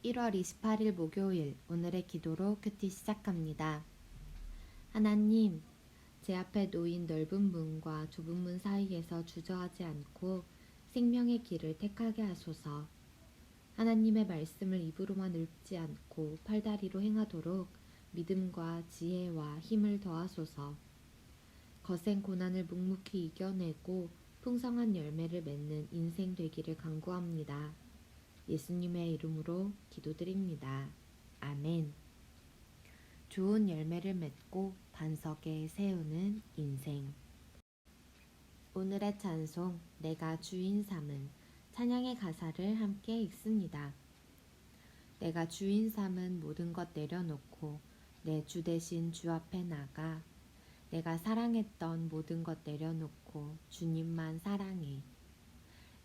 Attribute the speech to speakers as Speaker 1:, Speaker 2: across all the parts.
Speaker 1: 1월 28일 목요일 오늘의 기도로 큐티 시작합니다. 하나님, 제 앞에 놓인 넓은 문과 좁은 문 사이에서 주저하지 않고 생명의 길을 택하게 하소서. 하나님의 말씀을 입으로만 읊지 않고 팔다리로 행하도록 믿음과 지혜와 힘을 더하소서. 거센 고난을 묵묵히 이겨내고 풍성한 열매를 맺는 인생 되기를 간구합니다. 예수님의 이름으로 기도드립니다. 아멘. 좋은 열매를 맺고 반석에 세우는 인생. 오늘의 찬송, 내가 주인 삼은 찬양의 가사를 함께 읽습니다. 내가 주인 삼은 모든 것 내려놓고 내 주 대신 주 앞에 나가. 내가 사랑했던 모든 것 내려놓고 주님만 사랑해.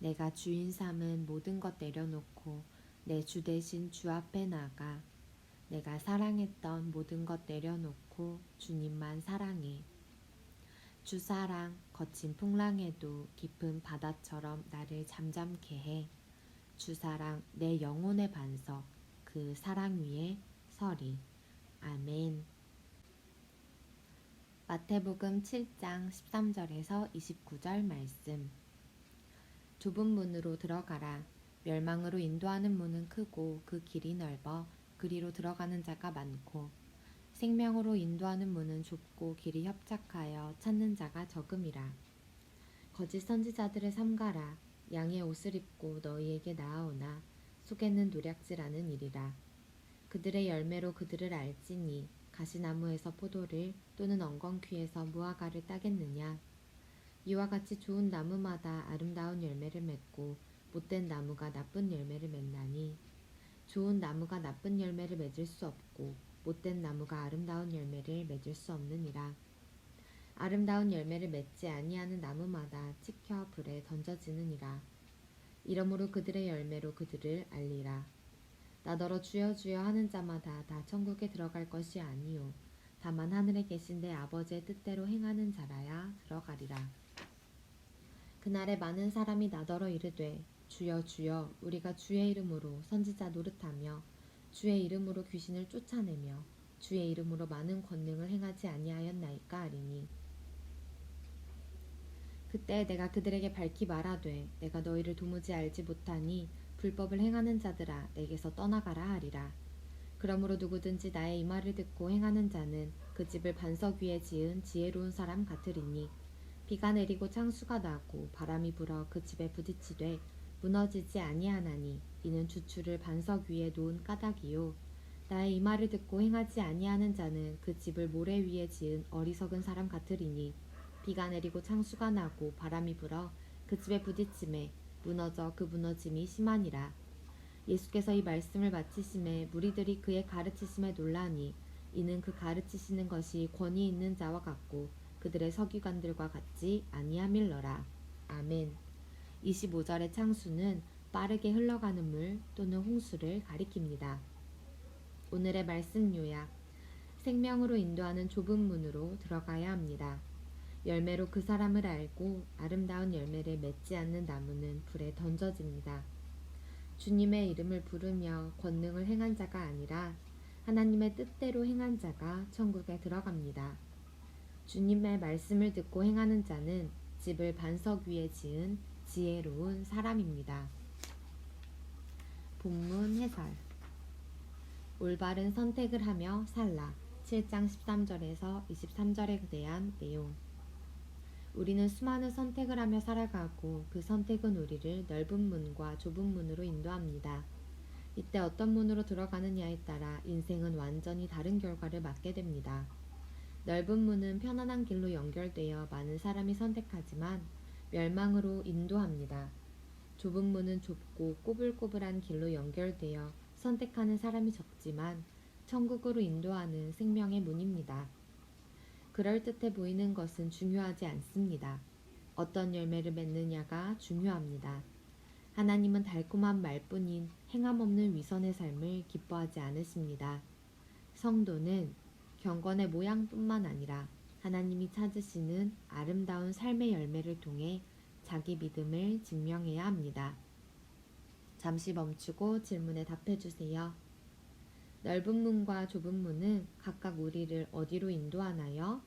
Speaker 1: 내가 주인 삼은 모든 것 내려놓고 내 주 대신 주 앞에 나가. 내가 사랑했던 모든 것 내려놓고 주님만 사랑해. 주 사랑 거친 풍랑에도 깊은 바다처럼 나를 잠잠케 해. 주 사랑 내 영혼의 반석 그 사랑 위에 서리. 아멘. 마태복음 7장 13절에서 29절 말씀. 좁은 문으로 들어가라. 멸망으로 인도하는 문은 크고 그 길이 넓어 그리로 들어가는 자가 많고 생명으로 인도하는 문은 좁고 길이 협착하여 찾는 자가 적음이라. 거짓 선지자들을 삼가라. 양의 옷을 입고 너희에게 나아오나 속에는 노략질하는 일이라. 그들의 열매로 그들을 알지니 가시나무에서 포도를 또는 엉겅퀴에서 무화과를 따겠느냐. 이와 같이 좋은 나무마다 아름다운 열매를 맺고 못된 나무가 나쁜 열매를 맺나니 좋은 나무가 나쁜 열매를 맺을 수 없고 못된 나무가 아름다운 열매를 맺을 수 없느니라. 아름다운 열매를 맺지 아니하는 나무마다 찍혀 불에 던져지느니라. 이러므로 그들의 열매로 그들을 알리라. 나더러 주여 주여 하는 자마다 다 천국에 들어갈 것이 아니요 다만 하늘에 계신 내 아버지의 뜻대로 행하는 자라야 들어가리라. 그날에 많은 사람이 나더러 이르되 주여 주여 우리가 주의 이름으로 선지자 노릇하며 주의 이름으로 귀신을 쫓아내며 주의 이름으로 많은 권능을 행하지 아니하였나이까 하리니 그때 내가 그들에게 밝히 말하되 내가 너희를 도무지 알지 못하니 불법을 행하는 자들아 내게서 떠나가라 하리라. 그러므로 누구든지 나의 이 말을 듣고 행하는 자는 그 집을 반석 위에 지은 지혜로운 사람 같으리니 비가 내리고 창수가 나고 바람이 불어 그 집에 부딪히되 무너지지 아니하나니 이는 주추를 반석 위에 놓은 까닭이요 나의 이 말을 듣고 행하지 아니하는 자는 그 집을 모래 위에 지은 어리석은 사람 같으리니 비가 내리고 창수가 나고 바람이 불어 그 집에 부딪힘에 무너져 그 무너짐이 심하니라. 예수께서 이 말씀을 마치심에 무리들이 그의 가르치심에 놀라니 이는 그 가르치시는 것이 권위 있는 자와 같고 그들의 서기관들과 같지 아니함일러라. 아멘. 25절의 창수는 빠르게 흘러가는 물 또는 홍수를 가리킵니다. 오늘의 말씀 요약. 생명으로 인도하는 좁은 문으로 들어가야 합니다. 열매로 그 사람을 알고 아름다운 열매를 맺지 않는 나무는 불에 던져집니다. 주님의 이름을 부르며 권능을 행한 자가 아니라 하나님의 뜻대로 행한 자가 천국에 들어갑니다. 주님의 말씀을 듣고 행하는 자는 집을 반석 위에 지은 지혜로운 사람입니다. 본문 해설. 올바른 선택을 하며 살라. 7장 13절에서 23절에 대한 내용. 우리는 수많은 선택을 하며 살아가고 그 선택은 우리를 넓은 문과 좁은 문으로 인도합니다. 이때 어떤 문으로 들어가느냐에 따라 인생은 완전히 다른 결과를 맞게 됩니다. 넓은 문은 편안한 길로 연결되어 많은 사람이 선택하지만 멸망으로 인도합니다. 좁은 문은 좁고 꼬불꼬불한 길로 연결되어 선택하는 사람이 적지만 천국으로 인도하는 생명의 문입니다. 그럴듯해 보이는 것은 중요하지 않습니다. 어떤 열매를 맺느냐가 중요합니다. 하나님은 달콤한 말뿐인 행함 없는 위선의 삶을 기뻐하지 않으십니다. 성도는 경건의 모양뿐만 아니라 하나님이 찾으시는 아름다운 삶의 열매를 통해 자기 믿음을 증명해야 합니다. 잠시 멈추고 질문에 답해주세요. 넓은 문과 좁은 문은 각각 우리를 어디로 인도하나요?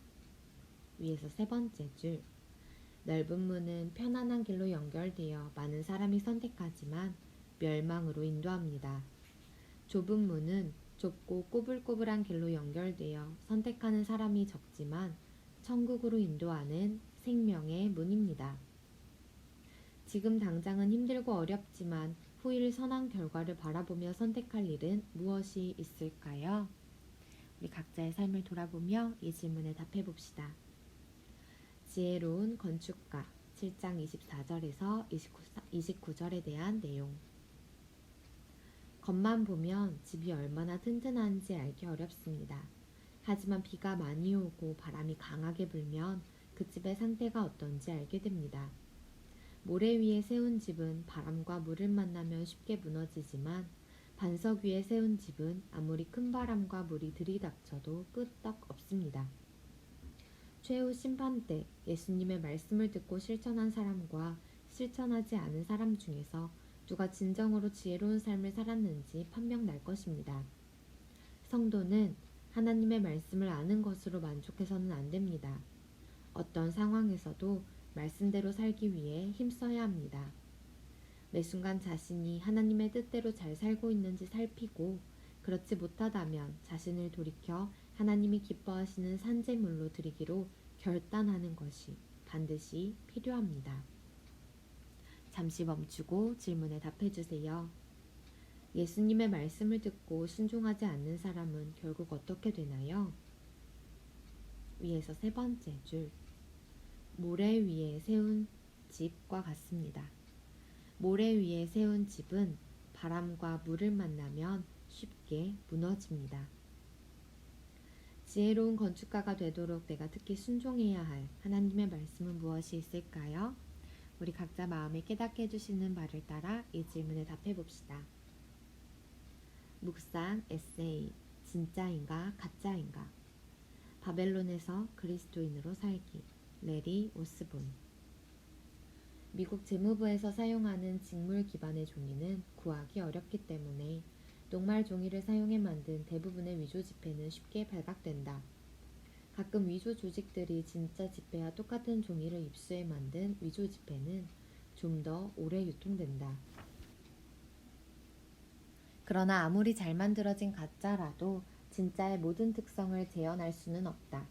Speaker 1: 위에서 세 번째 줄. 넓은 문은 편안한 길로 연결되어 많은 사람이 선택하지만 멸망으로 인도합니다. 좁은 문은 좁고 꼬불꼬불한 길로 연결되어 선택하는 사람이 적지만 천국으로 인도하는 생명의 문입니다. 지금 당장은 힘들고 어렵지만 후일 선한 결과를 바라보며 선택할 일은 무엇이 있을까요? 우리 각자의 삶을 돌아보며 이 질문에 답해 봅시다. 지혜로운 건축가 7장 24절에서 29절에 대한 내용. 겉만 보면 집이 얼마나 튼튼한지 알기 어렵습니다. 하지만 비가 많이 오고 바람이 강하게 불면 그 집의 상태가 어떤지 알게 됩니다. 모래 위에 세운 집은 바람과 물을 만나면 쉽게 무너지지만 반석 위에 세운 집은 아무리 큰 바람과 물이 들이닥쳐도 끄떡 없습니다. 최후 심판 때 예수님의 말씀을 듣고 실천한 사람과 실천하지 않은 사람 중에서 누가 진정으로 지혜로운 삶을 살았는지 판명 날 것입니다. 성도는 하나님의 말씀을 아는 것으로 만족해서는 안 됩니다. 어떤 상황에서도 말씀대로 살기 위해 힘써야 합니다. 매 순간 자신이 하나님의 뜻대로 잘 살고 있는지 살피고 그렇지 못하다면 자신을 돌이켜 하나님이 기뻐하시는 산재물로 드리기로 결단하는 것이 반드시 필요합니다. 잠시 멈추고 질문에 답해주세요. 예수님의 말씀을 듣고 순종하지 않는 사람은 결국 어떻게 되나요? 위에서 세 번째 줄. 모래 위에 세운 집과 같습니다. 모래 위에 세운 집은 바람과 물을 만나면 쉽게 무너집니다. 지혜로운 건축가가 되도록 내가 특히 순종해야 할 하나님의 말씀은 무엇이 있을까요? 우리 각자 마음에 깨닫게 해주시는 바를 따라 이 질문에 답해 봅시다. 묵상 에세이. 진짜인가 가짜인가? 바벨론에서 그리스도인으로 살기. 레리 오스본. 미국 재무부에서 사용하는 직물 기반의 종이는 구하기 어렵기 때문에 녹말 종이를 사용해 만든 대부분의 위조 지폐는 쉽게 발각된다. 가끔 위조 조직들이 진짜 지폐와 똑같은 종이를 입수해 만든 위조 지폐는 좀 더 오래 유통된다. 그러나 아무리 잘 만들어진 가짜라도 진짜의 모든 특성을 재현할 수는 없다.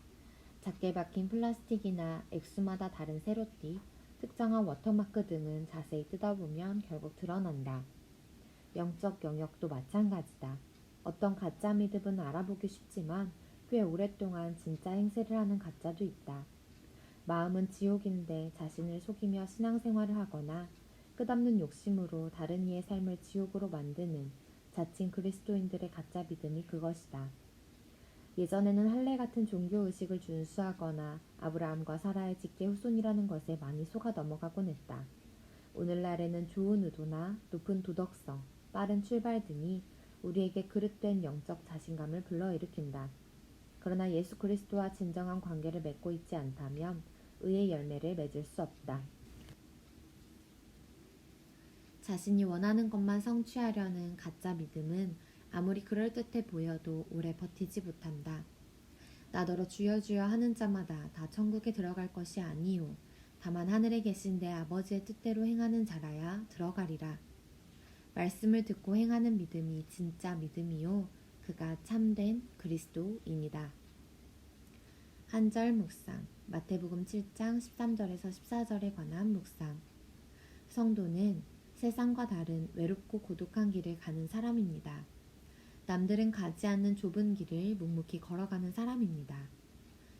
Speaker 1: 작게 박힌 플라스틱이나 액수마다 다른 세로띠, 특정한 워터마크 등은 자세히 뜯어보면 결국 드러난다. 영적 영역도 마찬가지다. 어떤 가짜 믿음은 알아보기 쉽지만 꽤 오랫동안 진짜 행세를 하는 가짜도 있다. 마음은 지옥인데 자신을 속이며 신앙생활을 하거나 끝없는 욕심으로 다른 이의 삶을 지옥으로 만드는 자칭 그리스도인들의 가짜 믿음이 그것이다. 예전에는 할례 같은 종교의식을 준수하거나 아브라함과 사라의 직계 후손이라는 것에 많이 속아 넘어가곤 했다. 오늘날에는 좋은 의도나 높은 도덕성, 빠른 출발 등이 우리에게 그릇된 영적 자신감을 불러일으킨다. 그러나 예수 그리스도와 진정한 관계를 맺고 있지 않다면 의의 열매를 맺을 수 없다. 자신이 원하는 것만 성취하려는 가짜 믿음은 아무리 그럴듯해 보여도 오래 버티지 못한다. 나더러 주여 주여 하는 자마다 다 천국에 들어갈 것이 아니요 다만 하늘에 계신 내 아버지의 뜻대로 행하는 자라야 들어가리라. 말씀을 듣고 행하는 믿음이 진짜 믿음이요 그가 참된 그리스도인이다. 한절 묵상. 마태복음 7장 13절에서 14절에 관한 묵상. 성도는 세상과 다른 외롭고 고독한 길을 가는 사람입니다. 남들은 가지 않는 좁은 길을 묵묵히 걸어가는 사람입니다.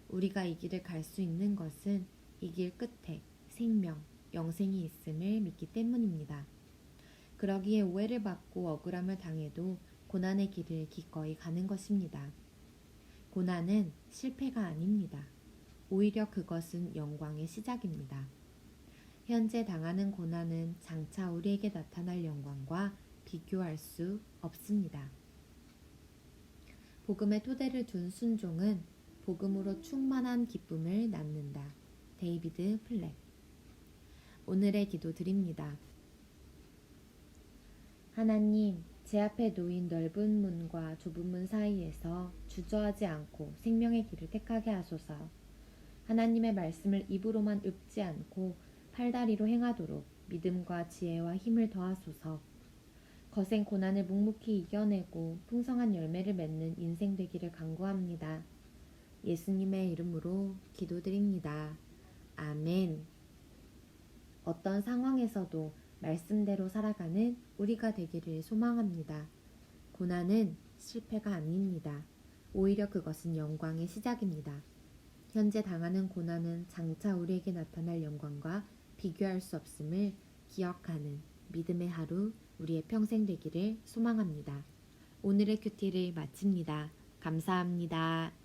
Speaker 1: 우리가 이 길을 갈 수 있는 것은 이 길 끝에 생명, 영생이 있음을 믿기 때문입니다. 그러기에 오해를 받고 억울함을 당해도 고난의 길을 기꺼이 가는 것입니다. 고난은 실패가 아닙니다. 오히려 그것은 영광의 시작입니다. 현재 당하는 고난은 장차 우리에게 나타날 영광과 비교할 수 없습니다. 복음의 토대를 둔 순종은 복음으로 충만한 기쁨을 낳는다. 데이비드 플렉. 오늘의 기도 드립니다. 하나님, 제 앞에 놓인 넓은 문과 좁은 문 사이에서 주저하지 않고 생명의 길을 택하게 하소서. 하나님의 말씀을 입으로만 읊지 않고 팔다리로 행하도록 믿음과 지혜와 힘을 더하소서. 거센 고난을 묵묵히 이겨내고 풍성한 열매를 맺는 인생 되기를 간구합니다. 예수님의 이름으로 기도드립니다. 아멘. 어떤 상황에서도 말씀대로 살아가는 우리가 되기를 소망합니다. 고난은 실패가 아닙니다. 오히려 그것은 영광의 시작입니다. 현재 당하는 고난은 장차 우리에게 나타날 영광과 비교할 수 없음을 기억하는 믿음의 하루, 우리의 평생 되기를 소망합니다. 오늘의 큐티를 마칩니다. 감사합니다.